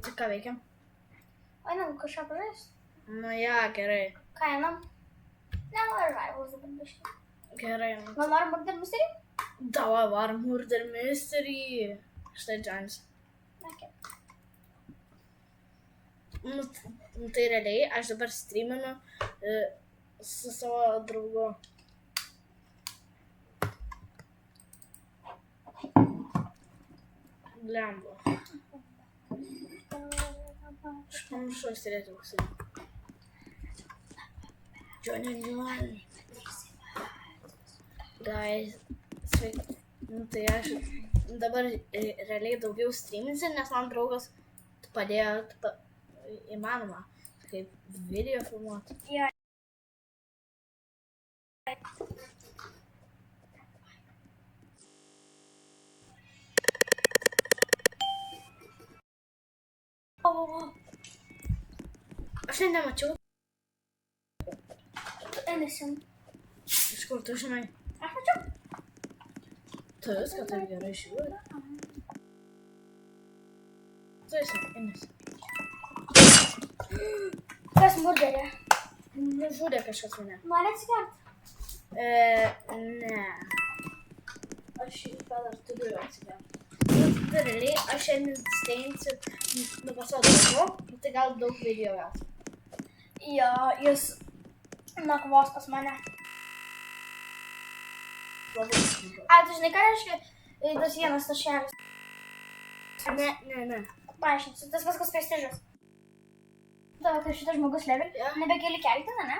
Tai ką veikiam? Einam kažką pažaisti. Nu, ja, gerai. Ką einam? Nenoriu žaivaus dabar biškai. Gerai. Gal nori Murder Mystery? Davai, varom Murder Mystery. Štai Džonis. Okay. Nu, tai realiai, aš dabar streaminu su savo draugu. Blemba. Aš pamiršau stebėti auksai. Johnny. Guys, sveiki. Nu, tai aš dabar realiai daugiau streaminsiu, nes man draugas padėjo įmanoma kaip video filmuoti. Ja. Aš net nemačiau. Innocent. Iš kur tu žinai? Aš mačiau. Tu viską taip gerai žiūri. Tu esi Innocent. Kas murderė? Nužudė kažkas mane. Nori atsigert? Ne. Aš šį dar turiu atsigerti. Realiai, aš šiandien steinsiu pas savo draugu, tai gal daug video gal. Jo, jis nakvos pas mane. Labai smagu. Ai, tu žinai, ką reiškia tas vienas tašelis? Ne. Paaiškinsiu, tas viskas prestižas. Tavo, kai šitas žmogus level, nebekeli kelti, ne?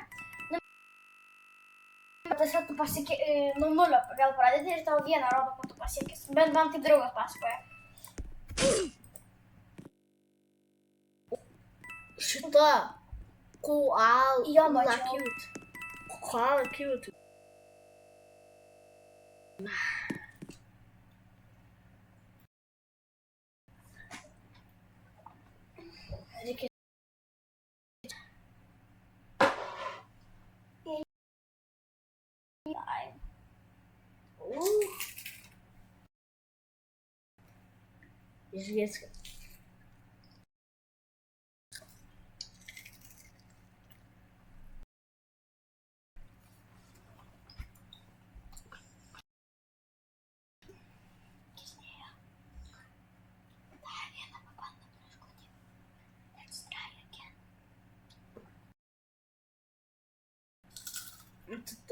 Tiesiog tu pasiekė, nuo nulio vėl pradedi ir tau vieną rodo, kad tu pasiekęs. Bent man taip draugas pasakoja. Šita koala Jo, mačiau. cute. Koala cute. Reikia. Ai. Išgėskit.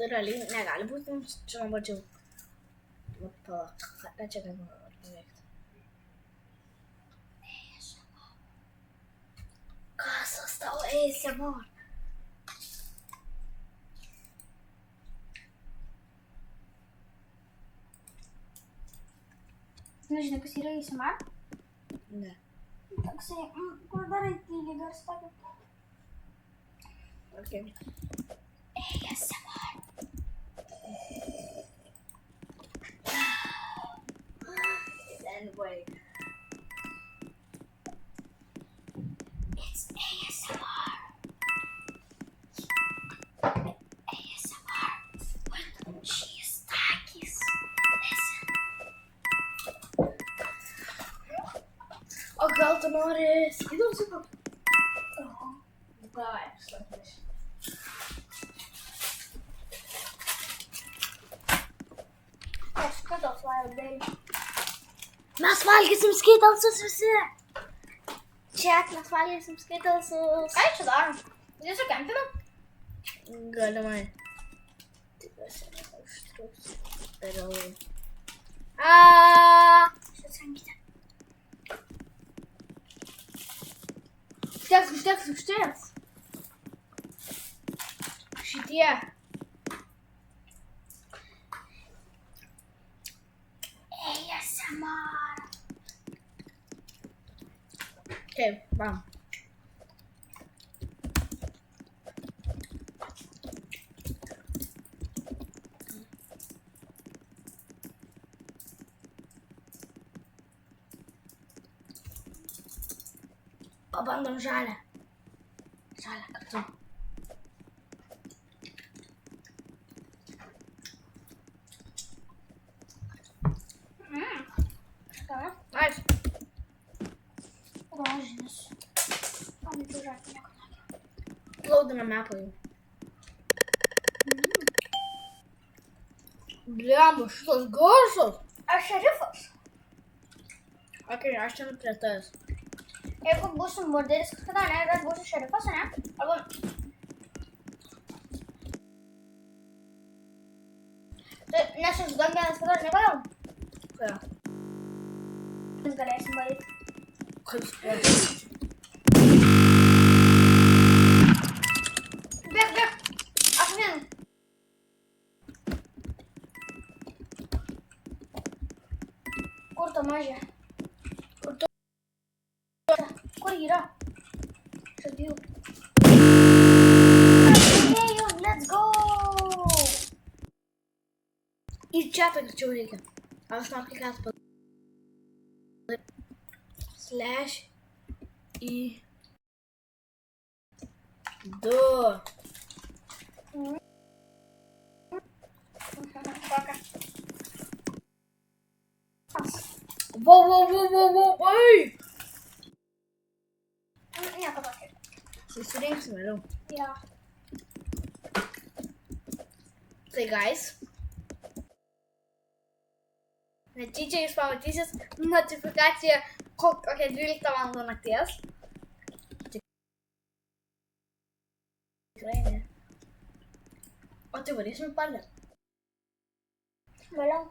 Tai realiai negali būti mums čia nuobodžiau. Palauk, ką čia galima nuveikti? Kasas tau ASMR? Nežinai, kas yra ASMR? Ne. Toksai, kur darai tyliai garsą tokį? Okay. ASMR. And wait. It's ASMR. ASMR. When she is takis. Listen. O gal tu nori skydus į kokį? Davai, aš atnešiu. Aš kitos valgai. Mes valgysim skaitalsus visi. Čia mes valgysim skaitalsus. Ką čia darom? Tiesiog kempinam? Galimai. Tikiuosi, neužtruks per ilgai. Šiatsrankite. Užteks. Šitie. ASMR. Okay, bam. Pabandom žalią. Žalią kartu. Skanu. Nice. rožinis. O, ne, tai žakai nieko. Plaudina mepai. Blemba, šitas garsas. Aš šerifas. Ok, aš ten prie tas. Jeigu būsim morderis kažkada, ne, ir aš būsiu šerifas, ne? Arba... Tai nesužudom vienas kito, žinai kodėl? Ką? Mes galėsim varyti. Kaip suprantu. Bėg, bėg! Aš vien. Kur ta mažė? Kur yra? Žadėjau. Žadėjau, let's go! Į čia greičiau reikia. Aš noriu kai ką padaryti. Slash į 2. Kokia? Wow, ei! Nieko tokio. Susirinksime vėliau. Jo. Tai guys. Netyčia jūs pamatysit notifikaciją kokią 12 val. Nakties. Tikrai ne. O tai varysim palę. Vėliau.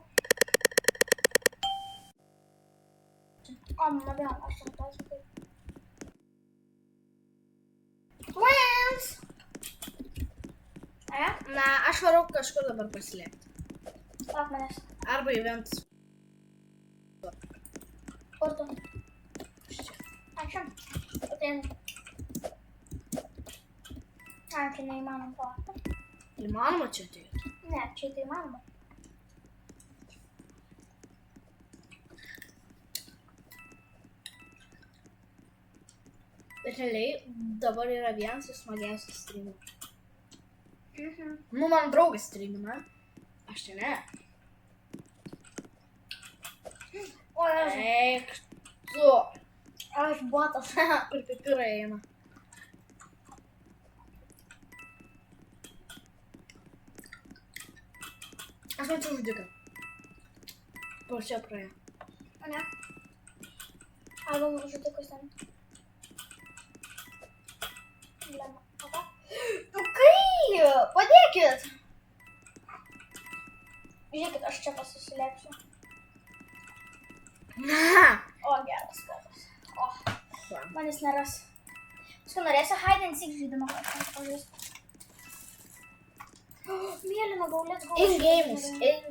O, mama vėl, aš ten tos kaip. Twins! Na, aš varau kažkur dabar paslėpti. Lauk manęs. Arba į ventus. Kur tu? Ačiū. Ateinu. Ai, čia neįmanoma palaukti. Įmanoma čia ateiti? Ne, čia tai įmanoma. Bet realiai dabar yra vienas iš smagiausių streamų. Nu, man draugas streamina. Aš čia ne. O, aš. Eik tu. Aš botas. Kur pipira eina. Aš mačiau žudiką. Po čia praėjo. O ne? Arba žudikas ten. Lema. Opa. Nu kai? Padėkit. Žiūrėkit, aš čia pasislėpsiu. Na. O, geras spotas. O, manęs neras. Paskui norėsiu hide and seek žaidimą. Mėlyna, go, let's go. In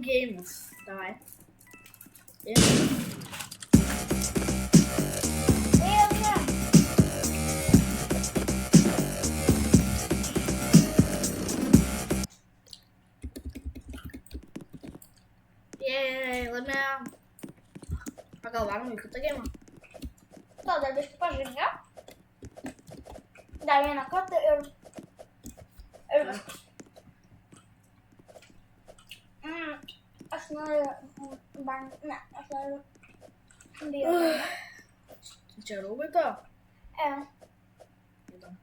games. Davai. Mėlyna. Jei, laimėjom. A gal varom į kitą geimą? To dar biškį pažaidžia. Dar vieną kartą ir viskas. Aš noriu ne, aš noriu bijoti. Čia rūbai to? Įdomu.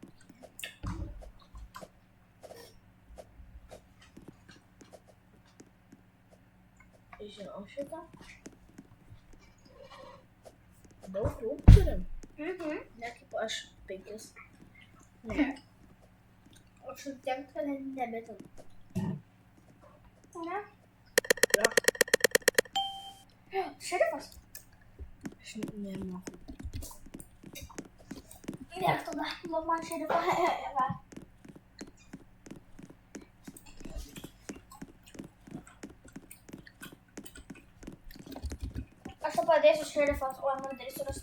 Žinau šitą. Daug rūbų turim. Ne kaip aš 5. Ne. Aš tiek, kad nebetin. Ne? Jo. Šerifas. Aš nemoku. Ir tada, man šerifą. Aš tau padėsiu šerifas, o man darysiu ras.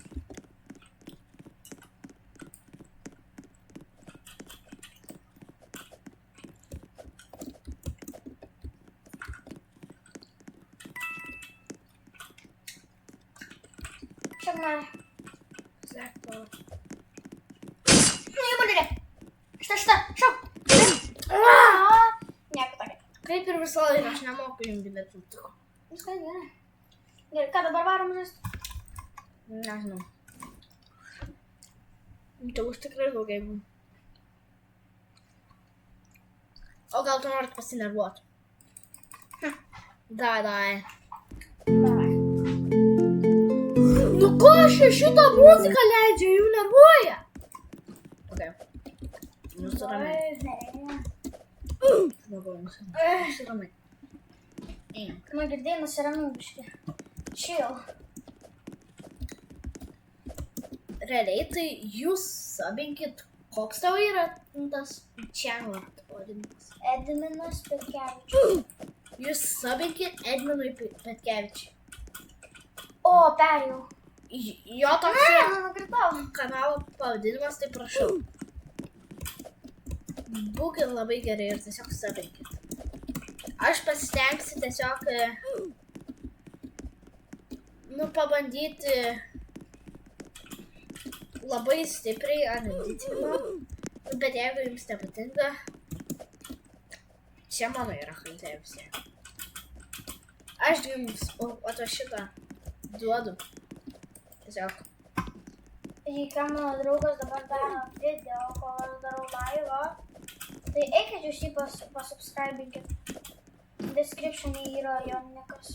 Šiam nori. Slėk to. Nu, jau bandyrė. Šitą, šau. Nieko tokia. Kaip ir visą laiką, aš nemoku jums bilietų. Viskas gerai. Gerai, ką dabar varom žaisti? Nežinau. Tai bus tikrai daug gamų. O gal tu norit pasinervuoti? Dai. Davai. Nu ko aš šitą muziką leidžiu, jų nervuoja? Ok. Nusiramai. Nusiramai. Nu, girdėjai, nusiramink biškį. Chill. Realiai tai jūs sabinkit, koks tau yra tas channel pavadinimas. Edminas Petkevičius. Jūs sabinkit Edminui Petkevičiui. O, perėjau. Jo toks yra Nukritau. kanalo pavadinimas, tai prašau. Būkit labai gerai ir tiesiog sabinkit. Aš pasistengsiu tiesiog pabandyti labai stipriai analitinimo, bet jeigu jums nepatinka, čia mano yra kaltė visi. Aš jums o šitą duodu. Tiesiog. Jei ką mano draugas dabar daro video, kol aš darau laivą, tai eikit jūs jį pasubscribinkit. Description'e yra jo nikas.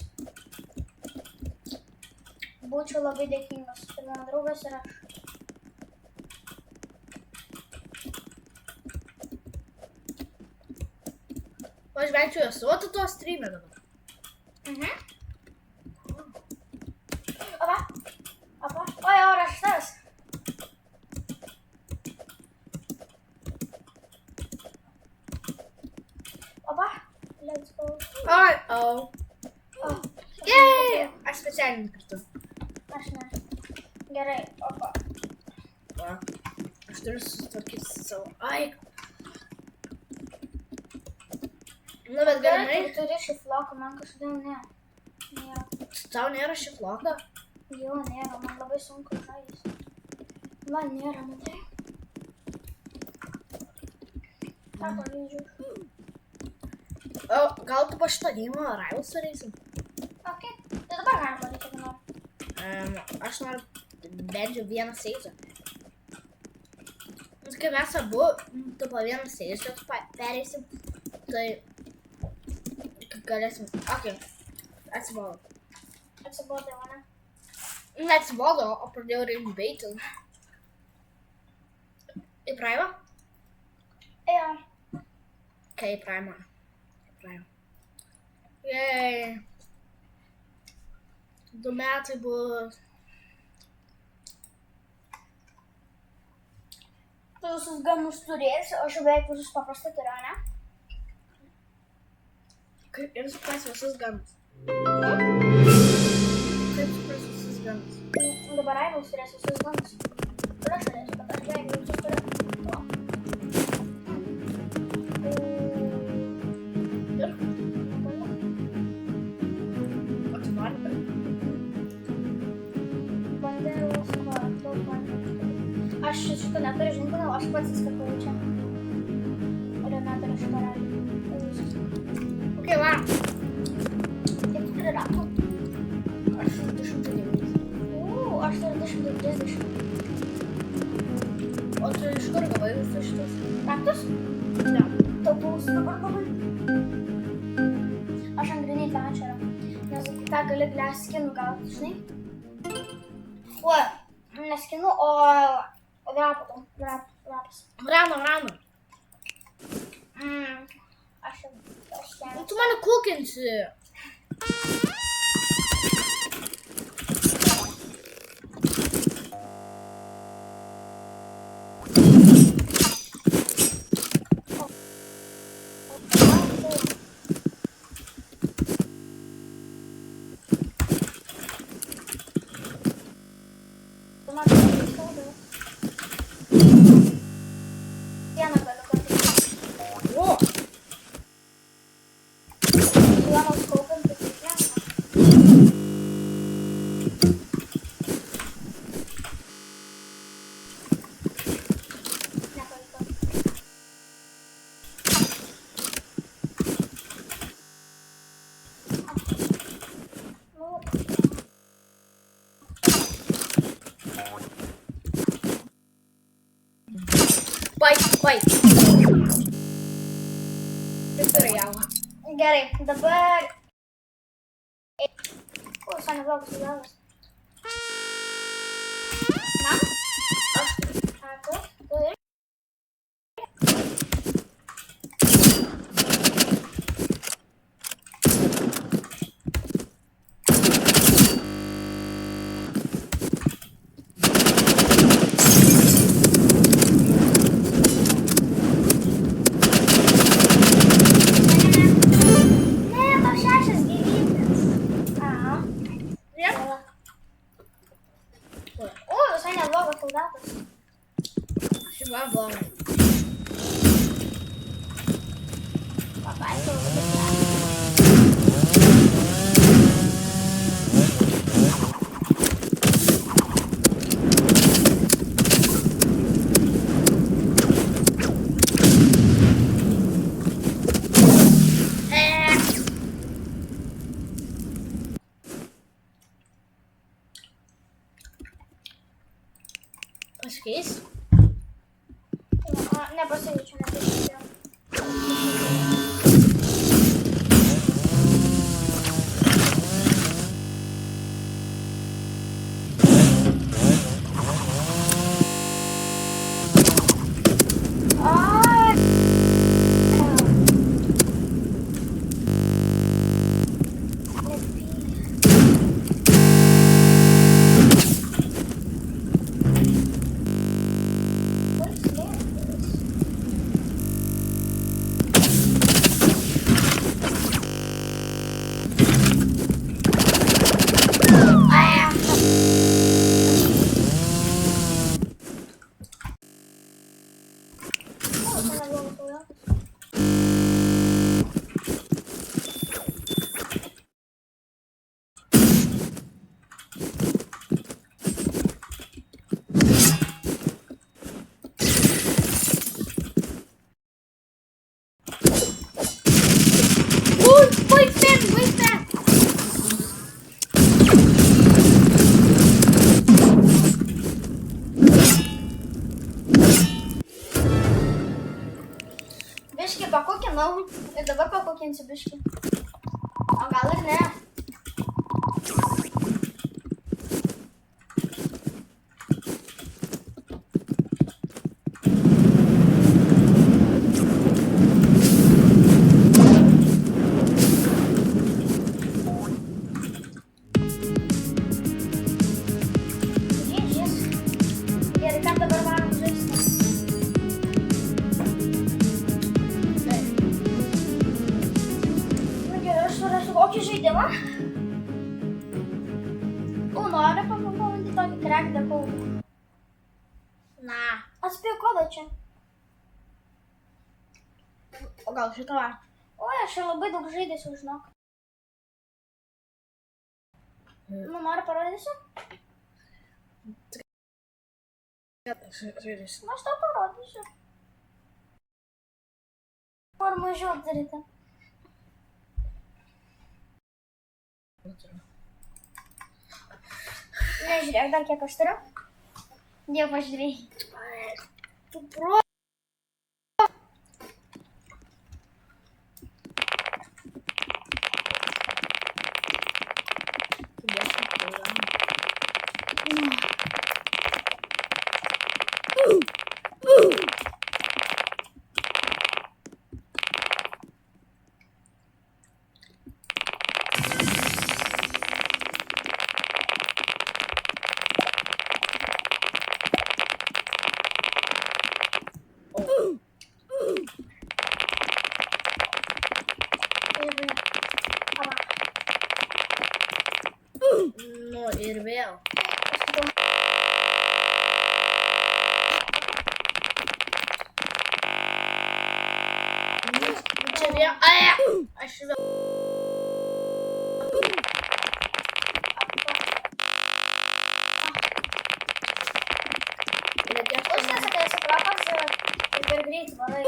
Būčiau labai dėkingas. Tai mano draugas ir aš. O aš bent jau esu, o tu to stream'e dabar. Apa? Oi, o raštas. Apa? Let's go. Oh. Yay! Aš specialiai nukritu. Aš ne. Gerai, opa. Va. Aš turiu susitvarkyti savo. Ai. Nu, bet galimai. Tu turi šifloką, man kažkodėl ne. Nėra. Tau nėra šifloko? Jo, nėra, man labai sunku žaisti. Man nėra, matai. Ką pavyzdžiu? O, gal tu po šito geimo Rivals turėsim? Ok, tai dabar galim padaryti, ką noriu. Aš noriu bent jau vieną seizą. Kai mes abu, tu po vieną seizą pereisim, tai galėsim. Ok, atsibodo. Atsibodė mane. Neatsibodo, o pradėjau ringbaitin. Į Prime? Jo. Kai į Prime. Jei. 2 metai bus. Tu visus ganus turėsi, o aš jau beveik visus paprastai turiu, ne? Kaip ir supras visus ganus? Kaip supras visus ganus? Dabar Rivals turės visus ganus. Ir aš turėsiu, bet aš beveik visus turiu. Ir? O tu nori? Banderos, daug bandų. Aš šitą neturiu, žinai, kodėl aš pats įskakau čia. Ir neturiu šitą realiai. Ok, va. Kiek tu turi ratų? Aš 209. Aš turiu 230. O tu iš kur gavai visus šitus? Raktus? Ne. Taupus dabar gavai. Aš ant grinai tančerą. Nes tą gali glass skinų gauti, žinai? Oi, ne skinų, o grapų. Grapas. Rano. Aš ten. Tu mane kukinsi. Vieną galiu patikti. O, Vieną skaupinti, tai vieną. Fight. Tutorialą. Gerai, dabar... O, Sonia blogas vadovas. Man? Aš A, tu ir? Ne, tau 6 gyvybės. Aha. Žiūrėk. O, visai neblogas soldatas. Aš man blogai. Pataikau labai gerai. Pasikeis. Nepasijaučiu, nepasijaučiu. Biškį pakokinau ir dabar pakokinsiu biškį. O gal ir ne. Džidžis. Gerai, ką dabar varom žaisti? Aš surasiu kokį žaidimą. Noriu pabandyti tokį Crack the Code. Na. Atspėjau kodą čia. O gal šitą va? Oi, aš jau labai daug žaidėsiu, žinok. Nu, noriu parodysiu? Žaidėsiu. Aš tau parodysiu. Ar mažiau daryti? Nežiūrėk, dar kiek aš turiu. Dievo pažiūrėjai. Tu pro. Nu ir vėl. Čia vėl. Aš vėl. Užnesa, kai esi protas ir per greit varai.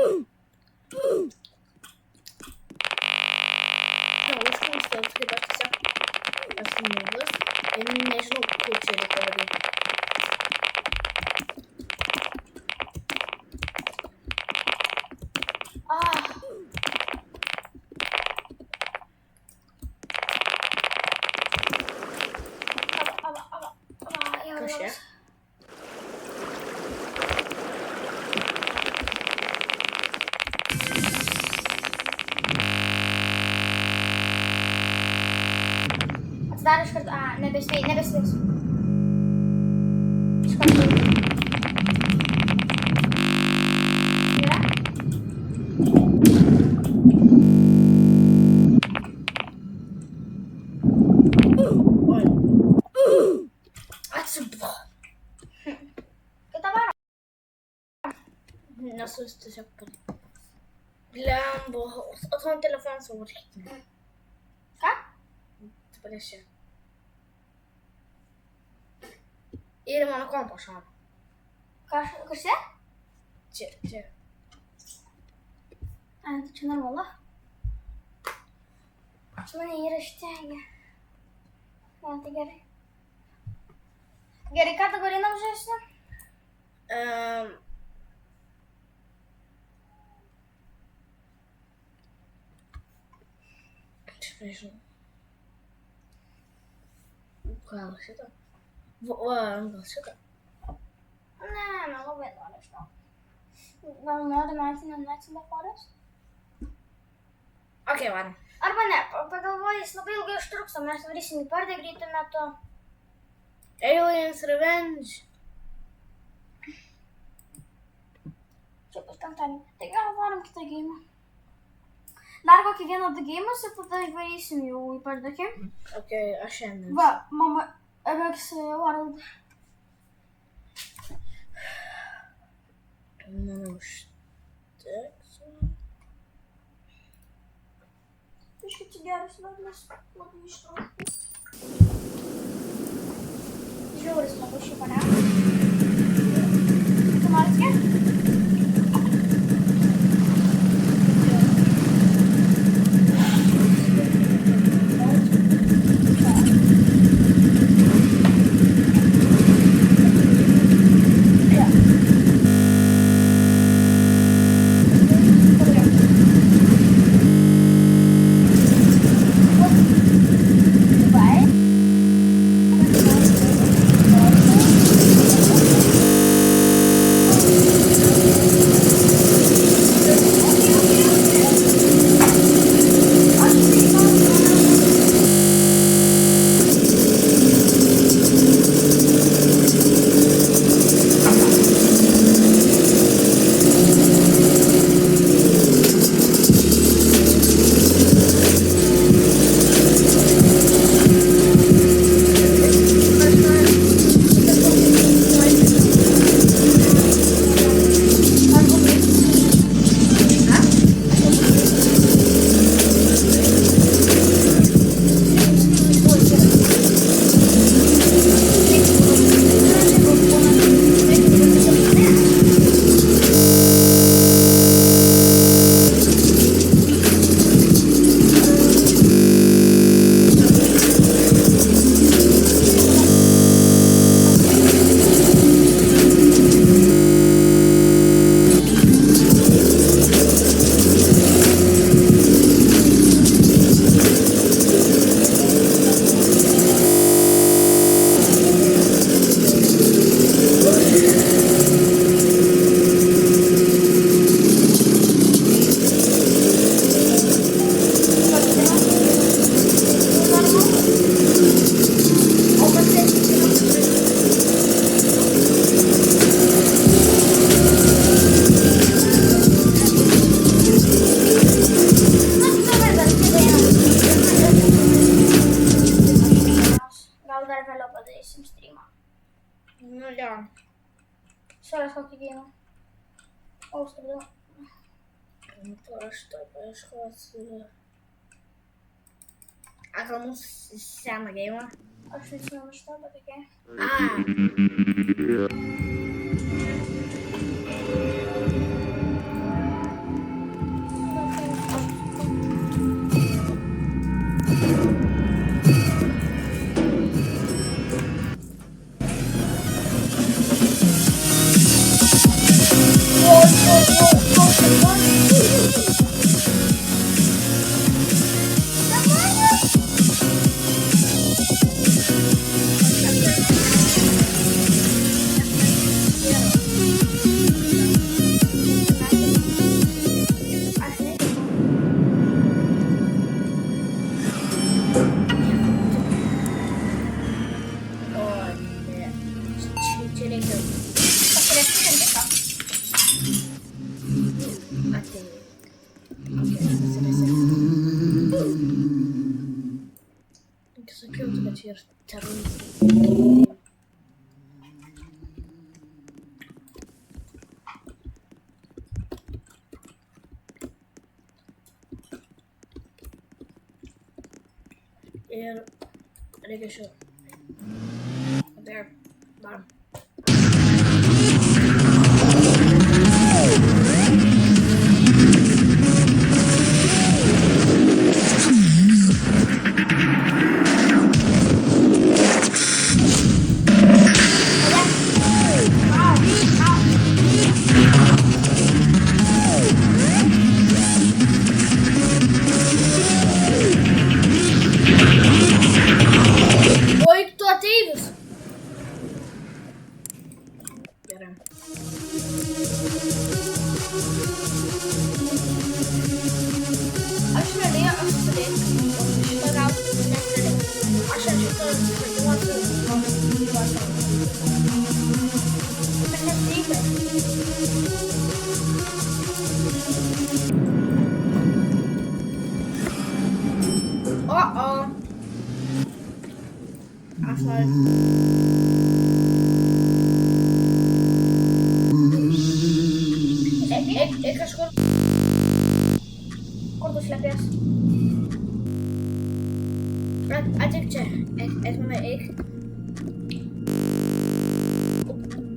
Užkliūstas, kaip aš tiesiog esu nubus ir nežinau, kaip čia reikia daryti. Kažkiek. Atsidarė iš karto. Nebespės. Iš karto. Yra? Oi. Atsibuo. Kita varo. Nesus tiesiog palikti. Blembo. O tu ant telefoną savo varkyti. Ką? Tu paliesi. Ir mano kompo šauna. Kas čia? Čia. Tai čia normalu. Čia mane įraštengia. Man tai gerai. Gerai, ką dabar einam žaisti? Čia nežinau. Gal šitą? Gal šitą? Ne, nelabai noriu iš to. Gal nori Night Forest? Ok, varom. Arba ne, pagalvoju, jis labai ilgai užtruks, o mes varysim į pardę greitų metu. Aliens Revenge. Čia bus penktadienį. Tai gal varom kitą geimą. Dar kokį 1-2 geimus ir tada varysim jau į pardę, ok? Ok, aš šiandien. Va, mama, MX World. Manau, užteks. Biškai čia geras vardas, labai ištraukus. Žiauri smagu šį pane. Tu nori skėti? Suras kokį geimą. O, stabdau. Aš to paieškosiu. A gal mūsų seną geimą? Aš nežinau šitą, bet okei. ir teroristai. Ir reikia šio. There. Darom. Oi, tu ateivis. Gerai. Aš realiai turėsiu šitą gauti, nes realiai. Aš ant šitą sprendimą turiu. Bet nesreikia. O. Aš noriu. Eik kažkur. Kur tu slepies? Ateik čia. Eik mane, eik.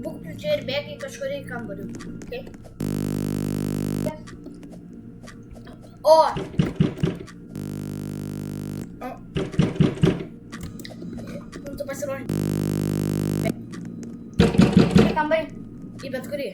Būk čia ir bėgai kažkur į kambarį. Okay? O! Tu pasiruoši. Į kambarį. Į bet kurį.